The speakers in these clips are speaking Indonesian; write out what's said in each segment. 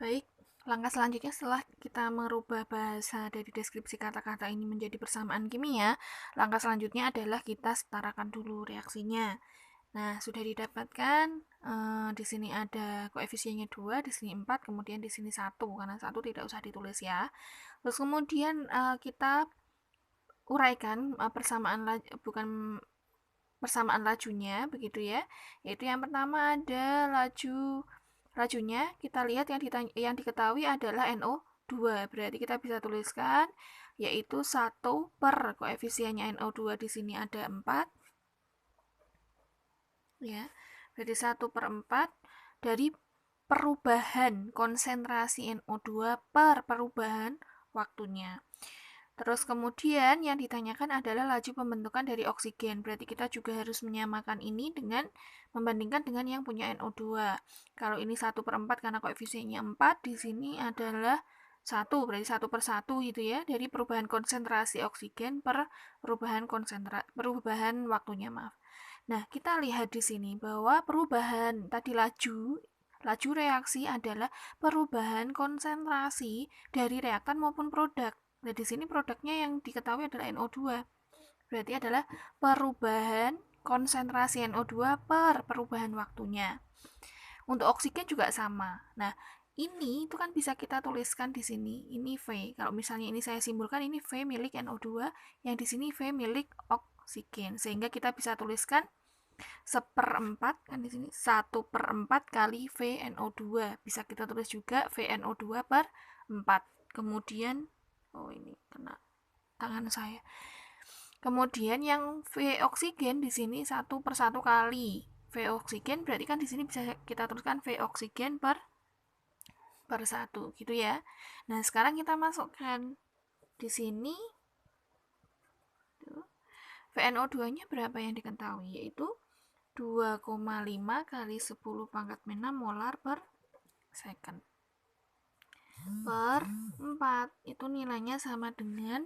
Baik, langkah selanjutnya setelah kita merubah bahasa dari deskripsi kata-kata ini menjadi persamaan kimia, langkah selanjutnya adalah kita setarakan dulu reaksinya. Nah, sudah didapatkan di sini ada koefisiennya 2, di sini 4, kemudian di sini 1, karena 1 tidak usah ditulis ya. Terus kemudian kita uraikan persamaan lajunya begitu ya. Yaitu yang pertama ada lajunya kita lihat yang diketahui adalah NO2. Berarti kita bisa tuliskan yaitu 1 per koefisiennya NO2 di sini ada 4 ya. Berarti 1 per 4 dari perubahan konsentrasi NO2 per perubahan waktunya. Terus kemudian yang ditanyakan adalah laju pembentukan dari oksigen. Berarti kita juga harus menyamakan ini dengan membandingkan dengan yang punya NO2. Kalau ini 1 per 4 karena koefisiennya 4, di sini adalah 1, berarti 1 per 1 gitu ya, dari perubahan konsentrasi oksigen per perubahan waktunya, maaf. Nah, kita lihat di sini bahwa perubahan tadi laju reaksi adalah perubahan konsentrasi dari reaktan maupun produk. Nah, di sini produknya yang diketahui adalah NO2. Berarti adalah perubahan konsentrasi NO2 per perubahan waktunya. Untuk oksigen juga sama. Nah, ini itu kan bisa kita tuliskan di sini. Ini V. Kalau misalnya ini saya simpulkan ini V milik NO2, yang di sini V milik oksigen. Sehingga kita bisa tuliskan 1/4 kan di sini 1/4 kali VNO2. Bisa kita tulis juga VNO2 per 4. Kemudian ini kena tangan saya. Kemudian yang V oksigen di sini 1/1 kali V oksigen, berarti kan di sini bisa kita tuliskan V oksigen per 1 gitu ya. Nah, sekarang kita masukkan di sini VNO2-nya berapa yang diketahui, yaitu 2,5 kali 10 pangkat 6 molar per second per 4. Itu nilainya sama dengan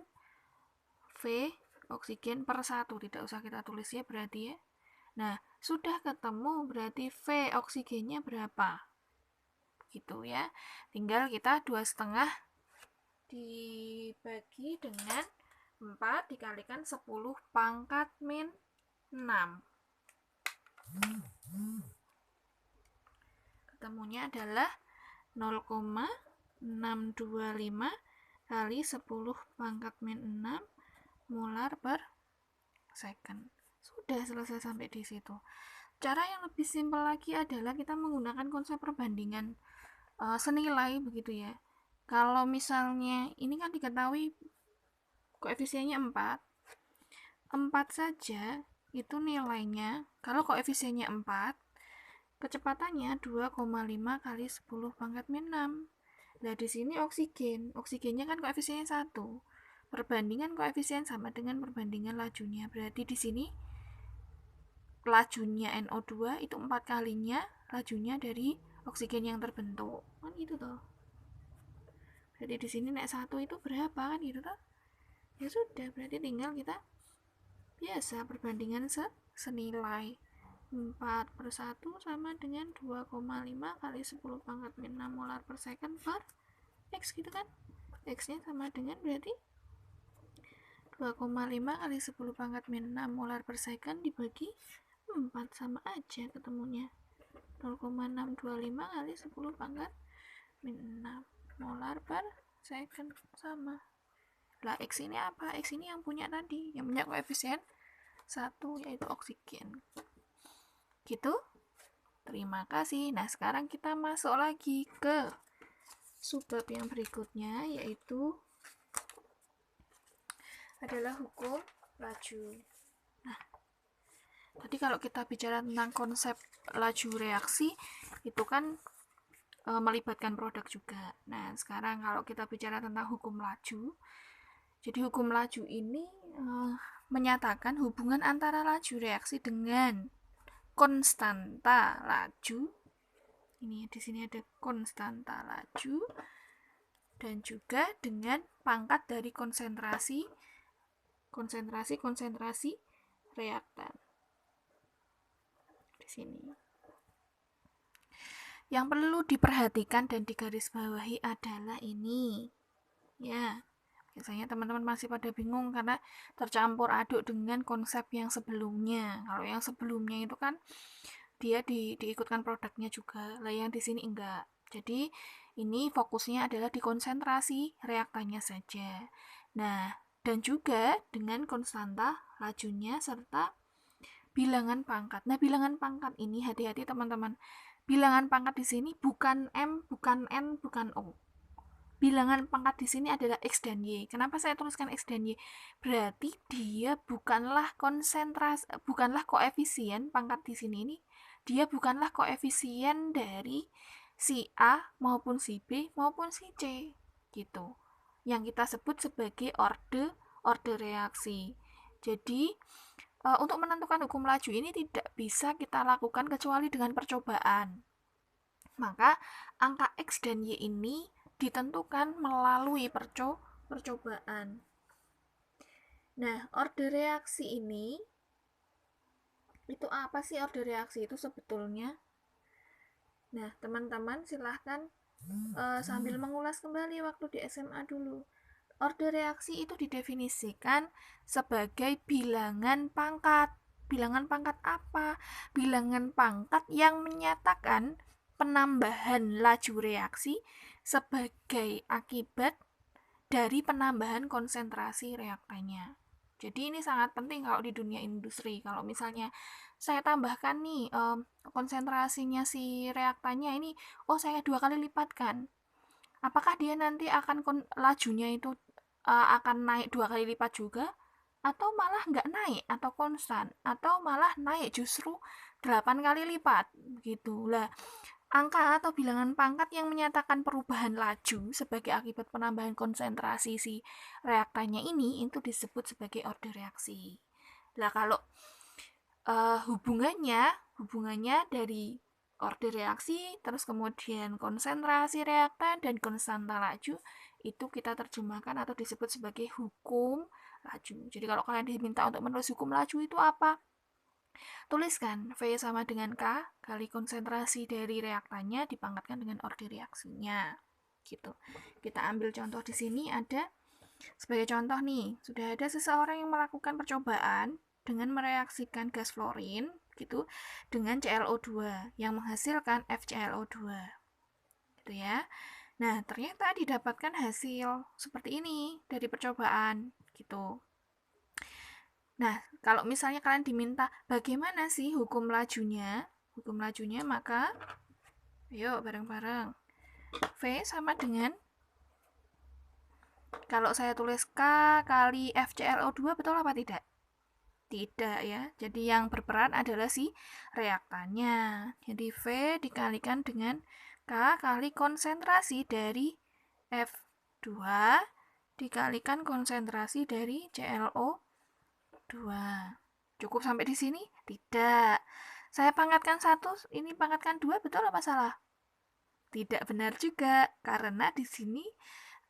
V oksigen per 1. Tidak usah kita tulis ya berarti ya. Nah, sudah ketemu berarti V oksigennya berapa. Gitu ya. Tinggal kita 2,5 dibagi dengan 4 dikalikan 10 pangkat min 6. Ketemunya adalah 0,625 kali 10 pangkat min 6 molar per second. Sudah selesai sampai di situ. Cara yang lebih simpel lagi adalah kita menggunakan konsep perbandingan senilai begitu ya. Kalau misalnya ini kan diketahui koefisiennya 4. 4 saja itu nilainya, kalau koefisiennya 4, kecepatannya 2,5 kali 10 pangkat min 6. Nah, di sini oksigennya kan koefisiennya 1. Perbandingan koefisien sama dengan perbandingan lajunya. Berarti di sini lajunya NO2 itu 4 kalinya lajunya dari oksigen yang terbentuk. Kan gitu toh. Berarti di sini nek 1 itu berapa kan gitu toh? Ya sudah, berarti tinggal kita biasa perbandingan senilai. 4/1 sama dengan 2,5 kali 10 pangkat min 6 molar per second per X gitu kan. X nya sama dengan berarti 2,5 kali 10 pangkat min 6 molar per second dibagi 4, sama aja ketemunya 0,625 kali 10 pangkat min 6 molar per second, sama. Lah X ini apa? X ini yang punya tadi, yang punya koefisien 1 yaitu oksigen. Gitu. Terima kasih. Nah, sekarang kita masuk lagi ke subbab yang berikutnya, yaitu adalah hukum laju. Nah, tadi kalau kita bicara tentang konsep laju reaksi, itu kan melibatkan produk juga. Nah, sekarang kalau kita bicara tentang hukum laju, jadi hukum laju ini menyatakan hubungan antara laju reaksi dengan konstanta laju. Ini di sini ada konstanta laju dan juga dengan pangkat dari konsentrasi reaktan. Di sini. Yang perlu diperhatikan dan digarisbawahi adalah ini. Ya, biasanya teman-teman masih pada bingung karena tercampur aduk dengan konsep yang sebelumnya. Kalau yang sebelumnya itu kan dia diikutkan produknya juga, lah yang di sini enggak. Jadi ini fokusnya adalah di konsentrasi reaktannya saja. Nah, dan juga dengan konstanta lajunya serta bilangan pangkat. Nah, bilangan pangkat ini hati-hati teman-teman. Bilangan pangkat di sini bukan M, bukan N, bukan O. Bilangan pangkat di sini adalah X dan Y. Kenapa saya tuliskan X dan Y? Berarti dia bukanlah konsentrasi, bukanlah koefisien pangkat di sini ini. Dia bukanlah koefisien dari si A maupun si B maupun si C gitu. Yang kita sebut sebagai orde reaksi. Jadi untuk menentukan hukum laju ini tidak bisa kita lakukan kecuali dengan percobaan. Maka angka X dan Y ini ditentukan melalui percobaan. Nah, orde reaksi ini, itu apa sih orde reaksi itu sebetulnya? Nah, teman-teman silahkan sambil mengulas kembali waktu di SMA dulu. Orde reaksi itu didefinisikan sebagai bilangan pangkat. Bilangan pangkat apa? Bilangan pangkat yang menyatakan penambahan laju reaksi sebagai akibat dari penambahan konsentrasi reaktannya. Jadi ini sangat penting kalau di dunia industri. Kalau misalnya saya tambahkan nih konsentrasinya si reaktannya ini, saya 2 kali lipatkan. Apakah dia nanti akan lajunya itu akan naik 2 kali lipat juga? Atau malah nggak naik atau konstan? Atau malah naik justru 8 kali lipat? Begitu lah. Angka atau bilangan pangkat yang menyatakan perubahan laju sebagai akibat penambahan konsentrasi si reaktannya ini itu disebut sebagai orde reaksi. Nah, kalau hubungannya dari orde reaksi, terus kemudian konsentrasi reaktan dan konstanta laju itu kita terjemahkan atau disebut sebagai hukum laju. Jadi kalau kalian diminta untuk menulis hukum laju itu apa? Tuliskan V sama dengan K kali konsentrasi dari reaktannya dipangkatkan dengan orde reaksinya. Gitu. Kita ambil contoh di sini ada sebagai contoh nih, sudah ada seseorang yang melakukan percobaan dengan mereaksikan gas fluorin gitu dengan ClO2 yang menghasilkan FClO2. Gitu ya. Nah, ternyata didapatkan hasil seperti ini dari percobaan gitu. Nah, kalau misalnya kalian diminta bagaimana sih hukum lajunya, maka yuk bareng-bareng. V sama dengan, kalau saya tulis K kali FClO2 betul apa tidak? Tidak ya. Jadi yang berperan adalah si reaktannya. Jadi V dikalikan dengan K kali konsentrasi dari F2 dikalikan konsentrasi dari ClO2. Cukup sampai di sini? Tidak. Saya pangkatkan 1, ini pangkatkan 2, betul apa salah? Tidak benar juga, karena di sini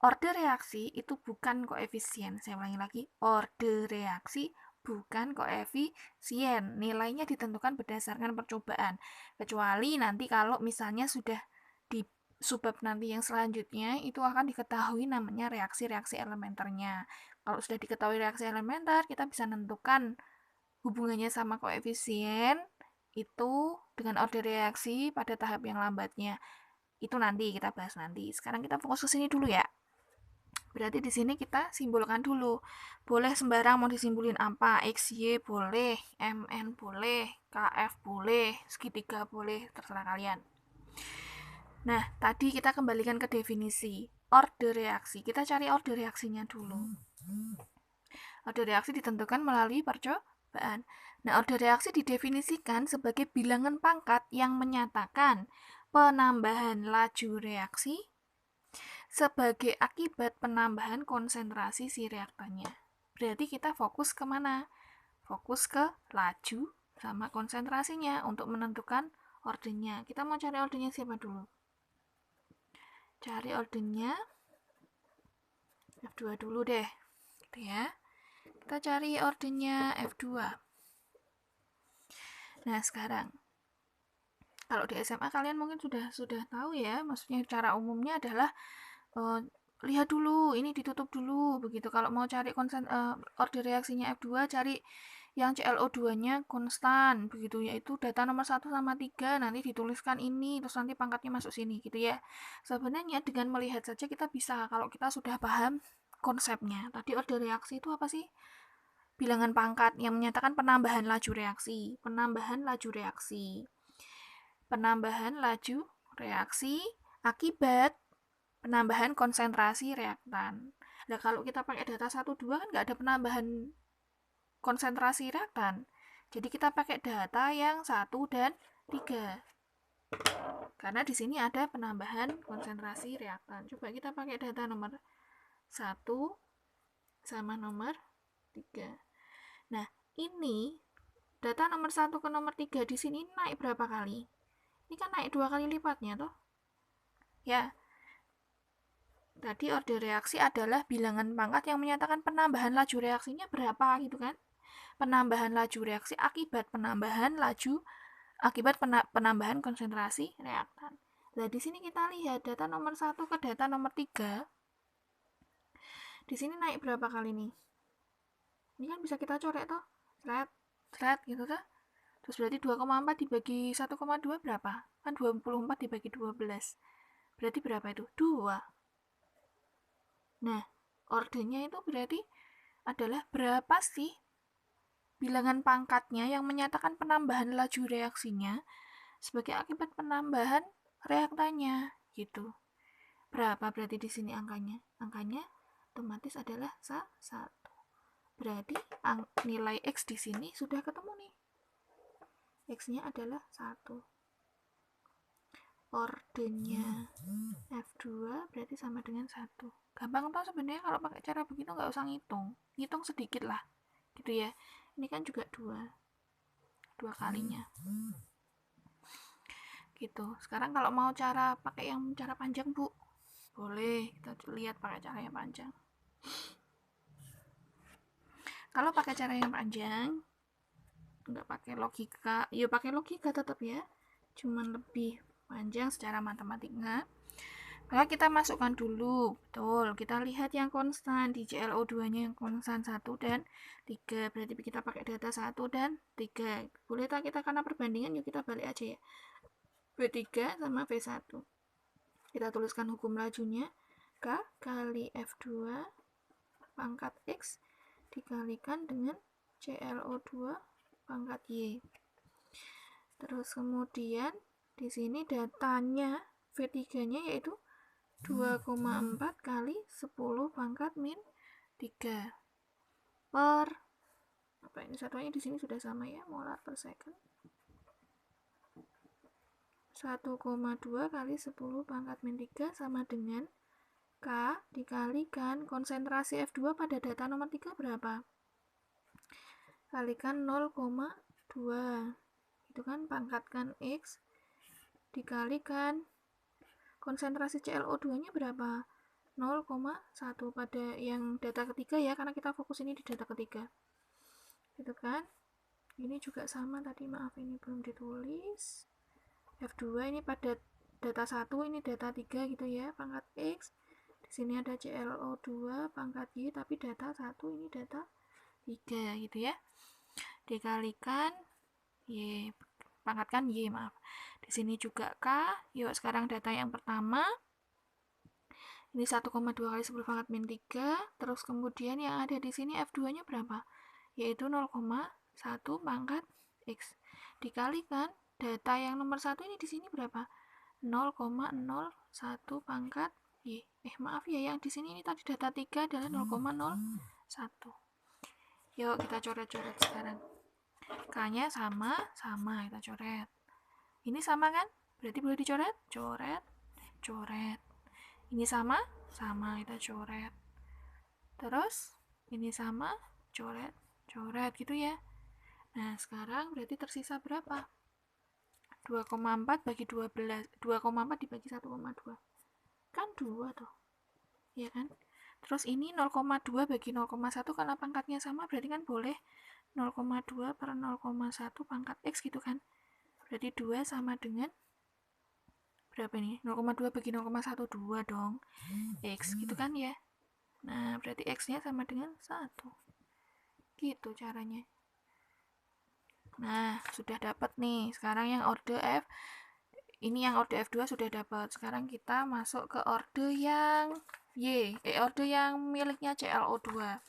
orde reaksi itu bukan koefisien. Saya ulangi lagi, orde reaksi bukan koefisien. Nilainya ditentukan berdasarkan percobaan. Kecuali nanti kalau misalnya sudah di subbab nanti yang selanjutnya itu akan diketahui namanya reaksi-reaksi elementernya. Kalau sudah diketahui reaksi elementer, kita bisa menentukan hubungannya sama koefisien itu dengan orde reaksi pada tahap yang lambatnya. Itu nanti kita bahas nanti. Sekarang kita fokus ke sini dulu ya. Berarti di sini kita simbolkan dulu. Boleh sembarang mau disimpulin apa? XY boleh, MN boleh, KF boleh, segitiga boleh, terserah kalian. Nah, tadi kita kembalikan ke definisi orde reaksi. Kita cari orde reaksinya dulu. Orde reaksi ditentukan melalui percobaan. Nah, orde reaksi didefinisikan sebagai bilangan pangkat yang menyatakan penambahan laju reaksi sebagai akibat penambahan konsentrasi si reaktannya. Berarti kita fokus kemana? Fokus ke laju sama konsentrasinya untuk menentukan ordenya. Kita mau cari ordenya siapa dulu? Cari ordenya F2 dulu deh. Gitu ya. Kita cari ordenya F2. Nah, sekarang Kalau di SMA kalian mungkin sudah tahu ya, maksudnya cara umumnya adalah lihat dulu, ini ditutup dulu begitu. Kalau mau cari order reaksinya F2, cari yang ClO2-nya konstan begitu, yaitu data nomor 1 sama 3 nanti dituliskan ini, terus nanti pangkatnya masuk sini gitu ya. Sebenarnya dengan melihat saja kita bisa, kalau kita sudah paham konsepnya. Tadi order reaksi itu apa sih? Bilangan pangkat yang menyatakan penambahan laju reaksi, penambahan laju reaksi, penambahan laju reaksi akibat penambahan konsentrasi reaktan. Nah, kalau kita pakai data 1 2 kan nggak ada penambahan konsentrasi reaktan. Jadi kita pakai data yang 1 dan 3. Karena di sini ada penambahan konsentrasi reaktan. Coba kita pakai data nomor 1 sama nomor 3. Nah, ini data nomor 1 ke nomor 3 di sini naik berapa kali? Ini kan naik 2 kali lipatnya toh. Ya. Tadi order reaksi adalah bilangan pangkat yang menyatakan penambahan laju reaksinya berapa gitu kan? Penambahan laju reaksi akibat penambahan konsentrasi reaktan. Nah, di sini kita lihat data nomor 1 ke data nomor 3. Di sini naik berapa kali nih? Ini kan bisa kita coret toh. Thread gitu toh. Terus berarti 2,4 dibagi 1,2 berapa? Kan 24 dibagi 12. Berarti berapa itu? 2. Nah, ordernya itu berarti adalah berapa sih bilangan pangkatnya yang menyatakan penambahan laju reaksinya sebagai akibat penambahan reaktannya gitu. Berapa berarti di sini angkanya? Angkanya otomatis adalah 1. Berarti nilai X di sini sudah ketemu nih. X-nya adalah 1. Ordernya F2 berarti sama dengan 1. Gampang tau sebenarnya kalau pakai cara begitu nggak usah ngitung sedikit lah gitu ya. Ini kan juga 2 kalinya gitu. Sekarang kalau mau pakai yang cara panjang Bu, boleh kita lihat pakai cara yang panjang. Kalau pakai cara yang panjang nggak pakai logika, ya pakai logika tetap ya, cuman lebih panjang secara matematika. Maka kita masukkan dulu, betul, kita lihat yang konstan di ClO2 nya yang konstan 1 dan 3, berarti kita pakai data 1 dan 3. Boleh tak kita karena perbandingan, yuk kita balik aja ya, V3 sama V1. Kita tuliskan hukum lajunya, K kali F2 pangkat X dikalikan dengan ClO2 pangkat Y. Terus kemudian di sini datanya V3-nya yaitu 2,4 kali 10 pangkat min 3 per apa ini satuannya di sini sudah sama ya, molar per second. 1,2 kali 10 pangkat min 3 sama dengan K dikalikan konsentrasi F2 pada data nomor 3 berapa? Kalikan 0,2. Itu kan pangkatkan X dikalikan konsentrasi ClO2-nya berapa? 0,1 pada yang data ketiga ya, karena kita fokus ini di data ketiga. Gitu kan? Ini juga sama tadi, maaf ini belum ditulis. F2 ini pada data 1, ini data 3 gitu ya, pangkat X. Di sini ada ClO2 pangkat Y, tapi data 1 ini data 3 gitu ya. Dikalikan Y, pangkatkan Y, maaf. Di sini juga K. Yuk sekarang data yang pertama. Ini 1,2 kali 10 pangkat min 3. Terus kemudian yang ada di sini F2-nya berapa? Yaitu 0,1 pangkat X. Dikalikan data yang nomor 1 ini di sini berapa? 0,01 pangkat Y. Maaf ya, yang di sini ini tadi data 3 adalah 0,01. Yuk kita coret-coret sekarang. K-nya sama, kita coret. Ini sama kan? Berarti boleh dicoret? Coret, coret. Ini sama, kita coret. Terus, ini sama, coret, coret gitu ya. Nah, sekarang berarti tersisa berapa? 2,4 bagi 12, 2,4 dibagi 1,2. Kan 2 tuh. Ya kan? Terus ini 0,2 bagi 0,1 karena pangkatnya sama, berarti kan boleh 0,2 per 0,1 pangkat X gitu kan. Berarti 2 sama dengan berapa ini? 0,2 bagi 0,12 dong. X gitu kan ya. Nah, berarti X-nya sama dengan 1. Gitu caranya. Nah, sudah dapat nih. Sekarang yang order F, ini yang order F2 sudah dapat. Sekarang kita masuk ke order yang order yang miliknya ClO2.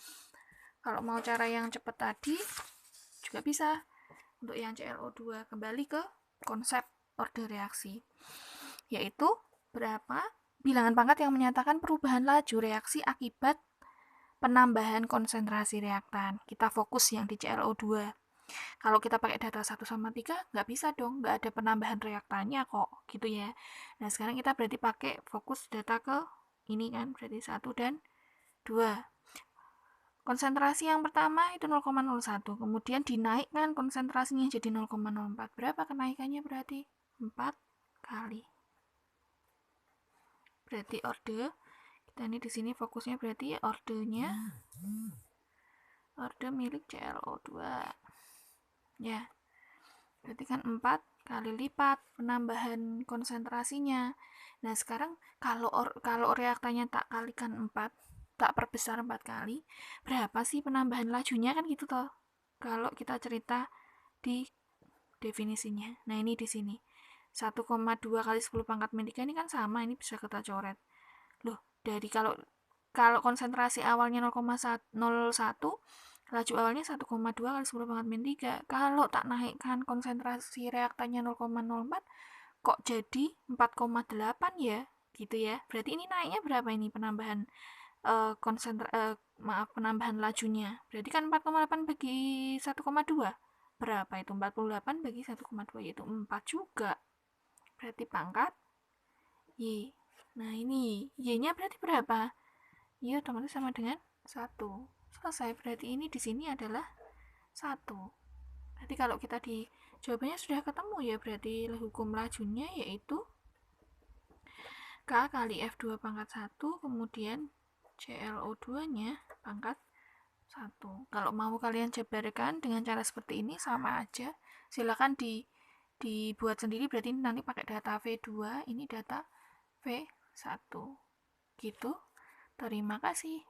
Kalau mau cara yang cepat tadi juga bisa. Untuk yang ClO2 kembali ke konsep order reaksi, yaitu berapa bilangan pangkat yang menyatakan perubahan laju reaksi akibat penambahan konsentrasi reaktan. Kita fokus yang di ClO2. Kalau kita pakai data 1 sama 3, nggak bisa dong, nggak ada penambahan reaktannya kok, gitu ya. Nah, sekarang kita berarti pakai fokus data ke ini kan, berarti 1 dan 2. Konsentrasi yang pertama itu 0,01, kemudian dinaikkan konsentrasinya jadi 0,04. Berapa kenaikannya berarti? 4 kali. Berarti order, kita ini di sini fokusnya berarti ordernya, order milik ClO2. Ya, berarti kan 4 kali lipat penambahan konsentrasinya. Nah, sekarang kalau reaktannya tak kalikan 4, tak perbesar 4 kali, berapa sih penambahan lajunya kan gitu toh. Kalau kita cerita di definisinya. Nah, ini di sini. 1,2 kali 10 pangkat min 3 ini kan sama, ini bisa kita coret. Loh, dari kalau konsentrasi awalnya 0,01, laju awalnya 1,2 kali 10 pangkat min 3. Kalau tak naikkan konsentrasi reaktannya 0,04, kok jadi 4,8 ya? Gitu ya. Berarti ini naiknya berapa ini penambahan penambahan lajunya. Berarti kan 4,8 bagi 1,2. Berapa itu? 48 bagi 1,2 yaitu 4 juga. Berarti pangkat Y. Nah, ini Y-nya berarti berapa? Y otomatis sama dengan 1. Selesai. Berarti ini di sini adalah 1. Berarti kalau kita di jawabannya sudah ketemu ya, berarti hukum lajunya yaitu K kali F2 pangkat 1, kemudian ClO2-nya pangkat 1. Kalau mau kalian jabarkan dengan cara seperti ini sama aja. Silakan dibuat sendiri, berarti ini nanti pakai data V2, ini data V1. Gitu. Terima kasih.